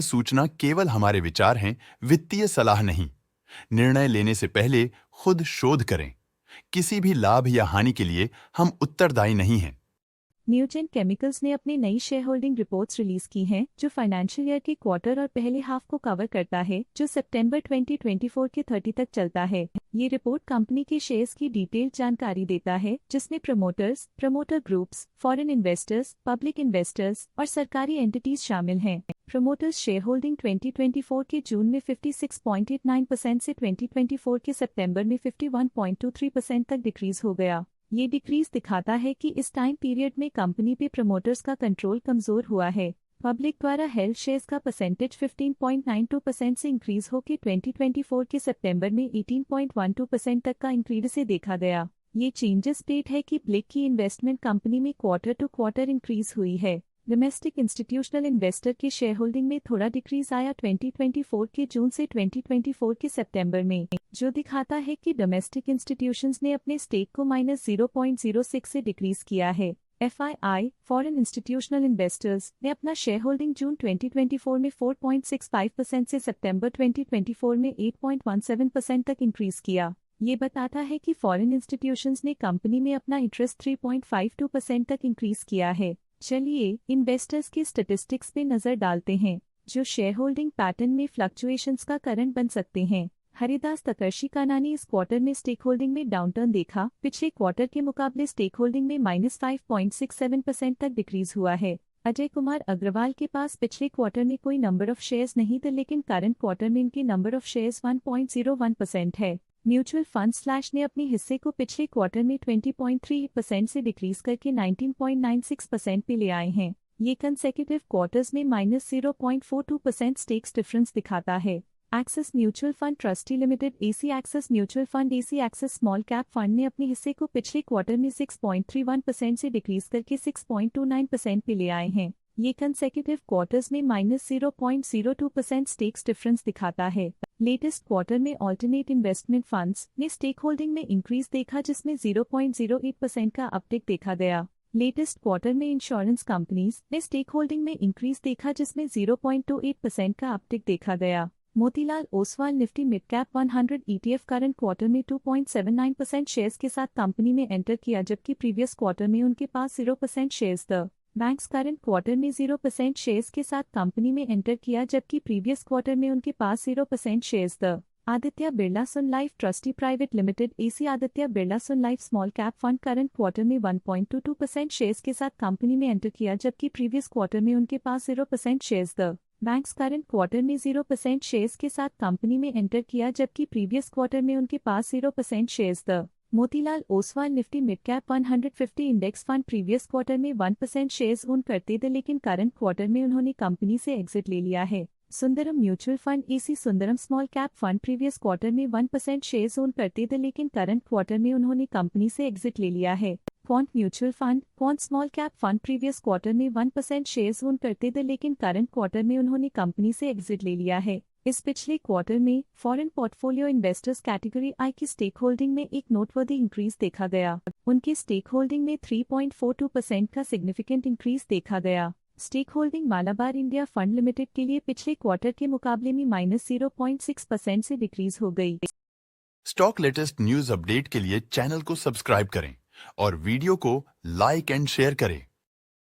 सूचना केवल हमारे विचार हैं, वित्तीय सलाह नहीं। निर्णय लेने से पहले खुद शोध करें। किसी भी लाभ या हानि के लिए हम उत्तरदायी नहीं हैं। न्यूजेन केमिकल्स ने अपनी नई शेयर होल्डिंग रिपोर्ट्स रिलीज की हैं, जो फाइनेंशियल ईयर के क्वार्टर और पहले हाफ को कवर करता है, जो सितंबर 2024 के 30 तक चलता है। ये रिपोर्ट कंपनी के शेयर्स की डिटेल्ड जानकारी देता है, जिसमें promoters, promoter groups, foreign investors, public investors और सरकारी एंटिटीज शामिल हैं। प्रमोटर्स शेयर होल्डिंग 2024 के जून में 56.89% से 2024 के सितंबर में 51.23% तक डिक्रीज हो गया। ये डिक्रीज दिखाता है कि इस टाइम पीरियड में कंपनी पे प्रमोटर्स का कंट्रोल कमजोर हुआ है। पब्लिक द्वारा हेल्ड शेयर्स का परसेंटेज 15.92% से इंक्रीज होकर 2024 के सितंबर में 18.12% तक का इंक्रीज से देखा गया। ये चेंजेस स्टेट है कि ब्लिक की इन्वेस्टमेंट कंपनी में क्वार्टर टू क्वार्टर इंक्रीज हुई है। डोमेस्टिक इंस्टीट्यूशनल इन्वेस्टर के शेयर होल्डिंग में थोड़ा डिक्रीज आया 2024 के जून से 2024 के सितंबर में, जो दिखाता है कि डोमेस्टिक इंस्टीट्यूशंस ने अपने स्टेक को -0.06 से डिक्रीज किया है। FII फॉरेन इंस्टीट्यूशनल इन्वेस्टर्स ने अपना शेयर होल्डिंग जून 2024 में 4.65% से सितंबर 2024 में 8.17% तक इंक्रीज किया। ये बताता है कि फॉरेन इंस्टीट्यूशंस ने कंपनी में अपना इंटरेस्ट 3.52% तक इंक्रीज किया है। चलिए इन्वेस्टर्स के स्टैटिस्टिक्स पे नजर डालते हैं, जो शेयर होल्डिंग पैटर्न में फ्लक्चुएशंस का कारण बन सकते हैं। हरिदास तकर्षिकाना ने इस क्वार्टर में स्टेक होल्डिंग में डाउनटर्न देखा। पिछले क्वार्टर के मुकाबले स्टेक होल्डिंग में -5.67% तक डिक्रीज हुआ है। अजय कुमार अग्रवाल के पास पिछले क्वार्टर में कोई नंबर ऑफ शेयर्स नहीं थे, लेकिन करंट क्वार्टर में इनके नंबर ऑफ शेयर्स 1.01% है। म्यूचुअल फंड स्लैश ने अपने हिस्से को पिछले क्वार्टर में 20.3% से डिक्रीज करके 19.96% पे ले आए हैं। ये कंसेक्यूटिव क्वार्टर्स में -0.42% स्टेक्स डिफरेंस दिखाता है। Axis mutual fund trustee limited AC axis mutual fund AC axis small cap fund ने अपने हिस्से को पिछले क्वार्टर में 6.31% से डिक्रीज करके 6.29% पे ले आए हैं। ये कंसेक्यूटिव क्वार्टर्स में -0.02% स्टेक्स डिफरेंस दिखाता है। लेटेस्ट क्वार्टर में ऑल्टरनेट इन्वेस्टमेंट फंड्स ने स्टेक होल्डिंग में इंक्रीज देखा, जिसमें 0.08% का अपटिक देखा गया। लेटेस्ट क्वार्टर में इंश्योरेंस कंपनीज ने स्टेक होल्डिंग में इंक्रीज देखा, जिसमें 0.28% का अपटिक देखा गया। Motilal Oswal Nifty mid cap 100 ETF current quarter में 2.79% शेयर्स के साथ कंपनी में एंटर किया, जबकि प्रीवियस क्वार्टर में उनके पास 0% शेयर्स थे। बैंक्स करंट क्वार्टर में 0% शेयर्स के साथ कंपनी में एंटर किया, जबकि प्रीवियस क्वार्टर में उनके पास 0% शेयर्स थे। Aditya Birla sun life trustee private limited AC Aditya Birla sun life small cap fund current quarter में 1.22% शेयर्स के साथ कंपनी में एंटर किया, जबकि प्रीवियस क्वार्टर में उनके पास 0% शेयर्स थे। बैंक्स करंट क्वार्टर में 0% शेयर्स के साथ कंपनी में एंटर किया, जबकि प्रीवियस क्वार्टर में उनके पास 0% शेयर्स थे। Motilal Oswal Nifty mid cap 150 index fund previous quarter में 1% शेयर्स ओन करते थे, लेकिन करंट क्वार्टर में उन्होंने कंपनी से एग्जिट ले लिया है। Sundaram mutual fund AC Sundaram small cap fund previous quarter में 1% शेयर्स ओन करते थे, लेकिन करंट क्वार्टर में उन्होंने कंपनी से एग्जिट ले लिया है। Quant mutual fund quant small cap fund previous quarter में 1% शेयर्स ओन करते थे, लेकिन करंट क्वार्टर में उन्होंने कंपनी से एग्जिट ले लिया है। इस पिछले क्वार्टर में foreign portfolio investors category I की स्टेक होल्डिंग में एक नोटवर्दी इंक्रीज देखा गया। उनकी स्टेक होल्डिंग में 3.42% का सिग्निफिकेंट इंक्रीज देखा गया। Stake holding Malabar India fund limited के लिए पिछले क्वार्टर के मुकाबले में -0.6% से डिक्रीज हो गई। स्टॉक लेटेस्ट न्यूज अपडेट के लिए चैनल को सब्सक्राइब करें और वीडियो को लाइक एंड शेयर करें।